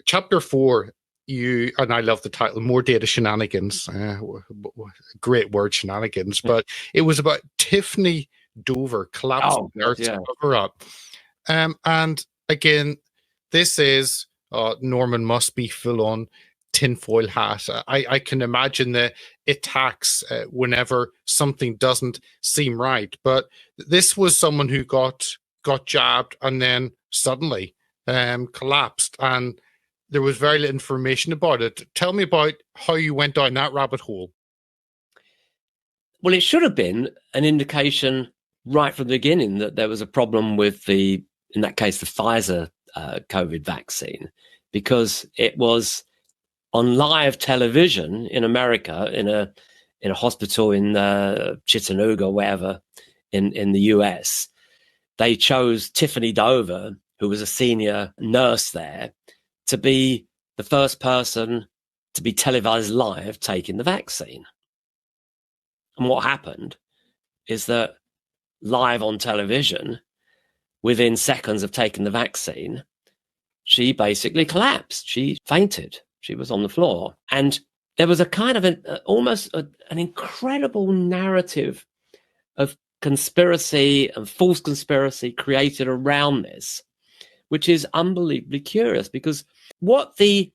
chapter 4, and I love the title, More Data Shenanigans. Great word, shenanigans. But it was about Tiffany Dover collapsing Earth's cover-up. And again, this is Norman must be full on tinfoil hat. I can imagine the attacks whenever something doesn't seem right. But this was someone who got jabbed and then suddenly collapsed, and there was very little information about it. Tell me about how you went down that rabbit hole. Well, it should have been an indication right from the beginning that there was a problem with in that case, the Pfizer COVID vaccine, because it was on live television in America in a hospital in Chattanooga, wherever in the US. They chose Tiffany Dover, who was a senior nurse there, to be the first person to be televised live taking the vaccine. And what happened is that live on television, within seconds of taking the vaccine, she basically collapsed. She fainted. She was on the floor. And there was a kind of almost an incredible narrative of conspiracy and false conspiracy created around this, which is unbelievably curious, because what the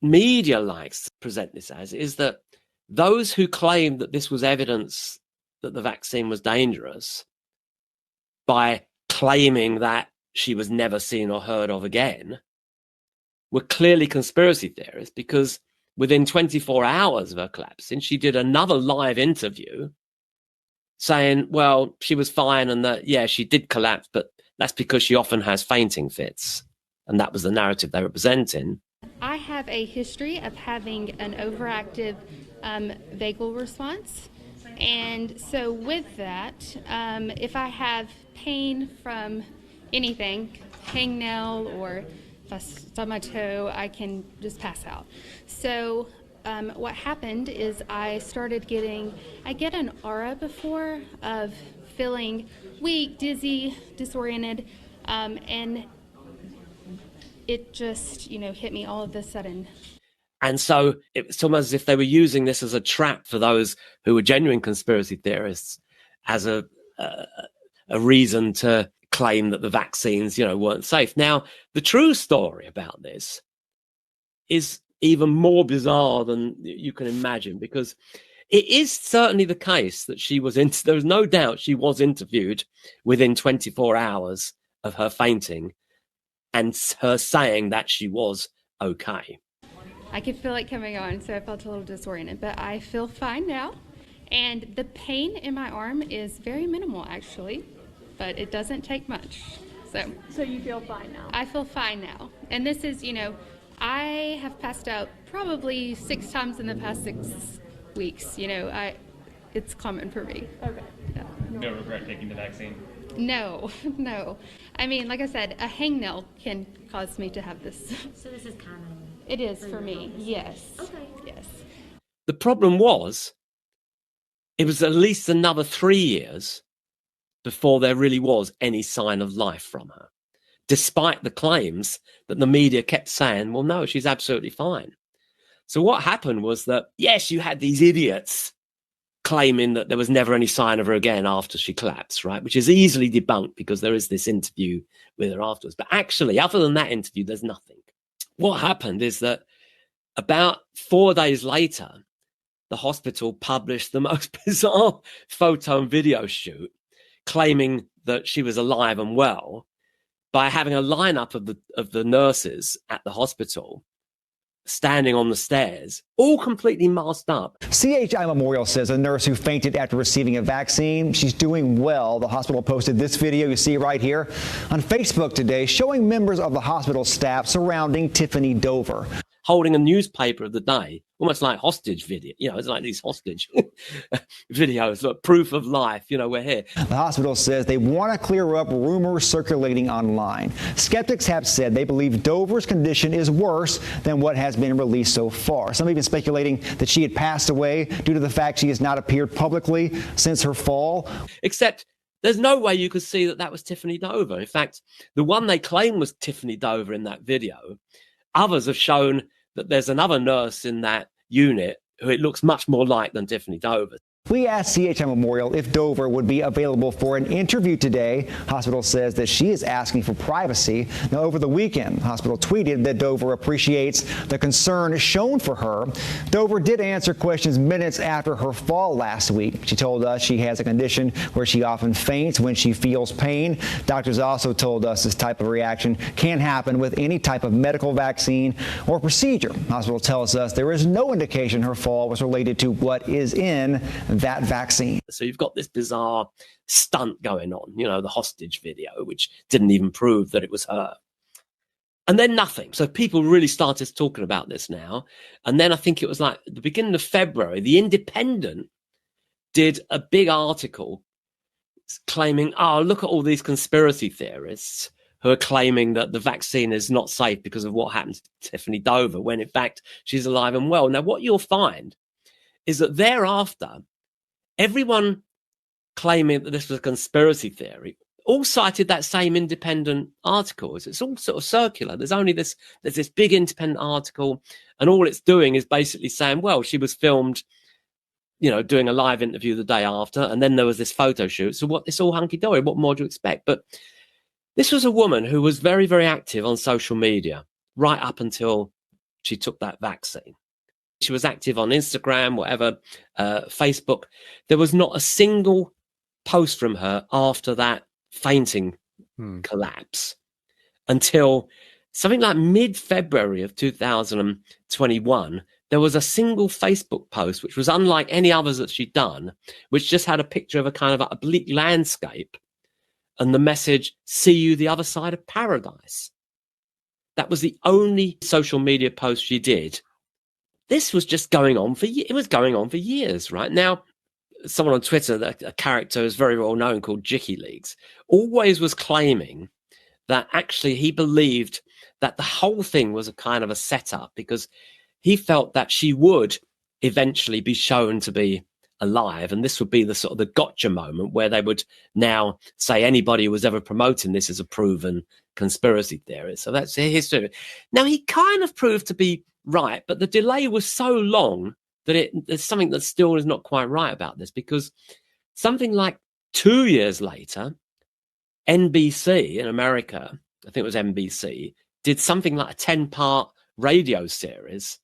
media likes to present this as is that those who claim that this was evidence that the vaccine was dangerous, by claiming that she was never seen or heard of again, were clearly conspiracy theorists, because within 24 hours of her collapsing, she did another live interview saying, well, she was fine and that, yeah, she did collapse, but that's because she often has fainting fits. And that was the narrative they were presenting. I have a history of having an overactive vagal response. And so with that, if I have pain from anything, hangnail, or if I stub my toe, I can just pass out. So what happened is I get an aura before of feeling weak, dizzy, disoriented, and it just, hit me all of a sudden. And so it's almost as if they were using this as a trap for those who were genuine conspiracy theorists, as a reason to claim that the vaccines, weren't safe. Now, the true story about this is even more bizarre than you can imagine, because it is certainly the case that there was no doubt she was interviewed within 24 hours of her fainting and her saying that she was okay. I could feel it coming on, so I felt a little disoriented, but I feel fine now. And the pain in my arm is very minimal, actually, but it doesn't take much. So you feel fine now? I feel fine now. And this is, I have passed out probably 6 times in the past 6 weeks. It's common for me. Okay. Yeah. No regret taking the vaccine? No. I mean, like I said, a hangnail can cause me to have this. So this is common? It is for me, yes. Okay. Yes. The problem was, it was at least another 3 years before there really was any sign of life from her, despite the claims that the media kept saying, well, no, she's absolutely fine. So what happened was that, yes, you had these idiots claiming that there was never any sign of her again after she collapsed, right? Which is easily debunked because there is this interview with her afterwards. But actually, other than that interview, there's nothing. What happened is that about 4 days later, the hospital published the most bizarre photo and video shoot claiming that she was alive and well by having a lineup of the nurses at the hospital standing on the stairs, all completely masked up. CHI Memorial says a nurse who fainted after receiving a vaccine, she's doing well. The hospital posted this video, you see right here, on Facebook today, showing members of the hospital staff surrounding Tiffany Dover. Holding a newspaper of the day, almost like hostage video. It's like these hostage videos, like proof of life, we're here. The hospital says they want to clear up rumors circulating online. Skeptics have said they believe Dover's condition is worse than what has been released so far. Some even speculating that she had passed away due to the fact she has not appeared publicly since her fall. Except there's no way you could see that was Tiffany Dover. In fact, the one they claim was Tiffany Dover in that video others have shown that there's another nurse in that unit who it looks much more like than Tiffany Dover. We asked CHI Memorial if Dover would be available for an interview today. Hospital says that she is asking for privacy. Now, over the weekend, hospital tweeted that Dover appreciates the concern shown for her. Dover did answer questions minutes after her fall last week. She told us she has a condition where she often faints when she feels pain. Doctors also told us this type of reaction can happen with any type of medical vaccine or procedure. Hospital tells us there is no indication her fall was related to what is in that vaccine. So you've got this bizarre stunt going on, the hostage video, which didn't even prove that it was her. And then nothing. So people really started talking about this now. And then I think it was like the beginning of February, The Independent did a big article claiming, oh, look at all these conspiracy theorists who are claiming that the vaccine is not safe because of what happened to Tiffany Dover, when in fact she's alive and well. Now, what you'll find is that thereafter, everyone claiming that this was a conspiracy theory all cited that same Independent article. It's all sort of circular. There's this big Independent article, and all it's doing is basically saying, well, she was filmed, doing a live interview the day after, and then there was this photo shoot. So it's all hunky-dory. What more do you expect? But this was a woman who was very, very active on social media right up until she took that vaccine. She was active on Instagram, whatever, Facebook. There was not a single post from her after that fainting collapse until something like mid-February of 2021. There was a single Facebook post, which was unlike any others that she'd done, which just had a picture of a kind of a bleak landscape and the message, "See you the other side of paradise." That was the only social media post she did. This was just going on for years, right? Now, someone on Twitter, a character who's very well known called Jicky Leagues, always was claiming that actually he believed that the whole thing was a kind of a setup, because he felt that she would eventually be shown to be alive, and this would be the sort of the gotcha moment where they would now say anybody who was ever promoting this as a proven conspiracy theorist. So that's his history. Now, he kind of proved to be right, but the delay was so long that there's something that still is not quite right about this, because something like 2 years later, NBC in America, I think it was NBC, did something like a 10-part radio series,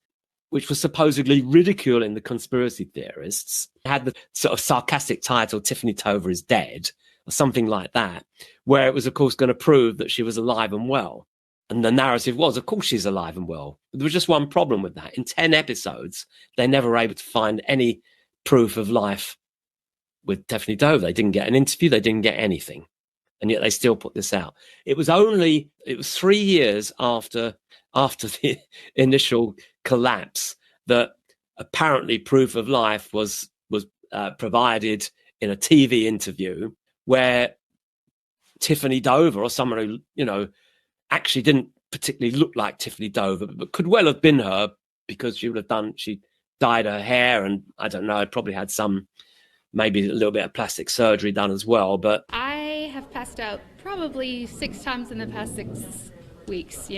which was supposedly ridiculing the conspiracy theorists. It had the sort of sarcastic title, "Tiffany Dover is dead," or something like that, where it was, of course, going to prove that she was alive and well. And the narrative was, of course, she's alive and well. But there was just one problem with that. In 10 episodes, they never were able to find any proof of life with Tiffany Dover. They didn't get an interview. They didn't get anything. And yet they still put this out. It was 3 years after the initial collapse that apparently proof of life was provided in a TV interview, where Tiffany Dover, or someone who, actually didn't particularly look like Tiffany Dover, but could well have been her, because she dyed her hair, and I don't know, probably had maybe a little bit of plastic surgery done as well. But I have passed out probably 6 times in the past 6 weeks.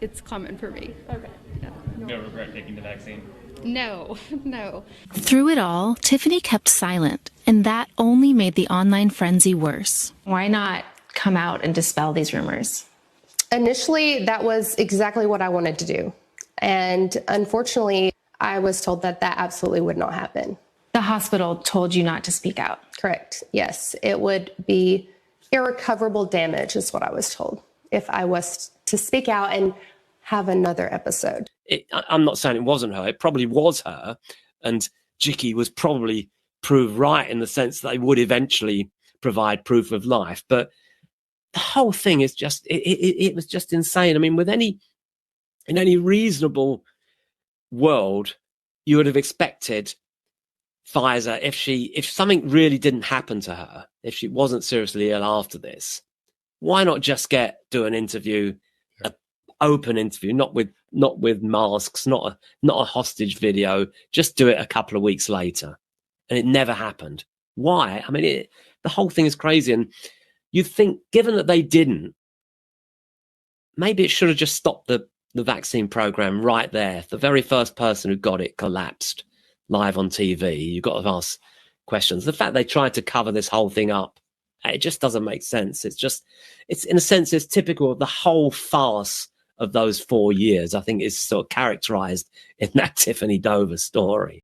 It's common for me. Okay. Yeah. No regret taking the vaccine? No. Through it all, Tiffany kept silent, and that only made the online frenzy worse. Why not come out and dispel these rumors? Initially, that was exactly what I wanted to do. And unfortunately, I was told that absolutely would not happen. The hospital told you not to speak out? Correct. Yes. It would be irrecoverable damage, is what I was told, if I was to speak out and have another episode. I'm not saying it wasn't her. It probably was her. And Jicky was probably proved right in the sense that they would eventually provide proof of life. But the whole thing is just, it was just insane. I mean, in any reasonable world, you would have expected Pfizer, if something really didn't happen to her, if she wasn't seriously ill after this, why not just do an interview, an open interview, not with masks, not a hostage video, just do it a couple of weeks later. And it never happened. Why? I mean, the whole thing is crazy. And you think, given that they didn't, maybe it should have just stopped the the vaccine program right there. The very first person who got it collapsed live on TV. You've got to ask questions. The fact they tried to cover this whole thing up, it just doesn't make sense. It's in a sense, it's typical of the whole farce of those 4 years. I think is sort of characterized in that Tiffany Dover story.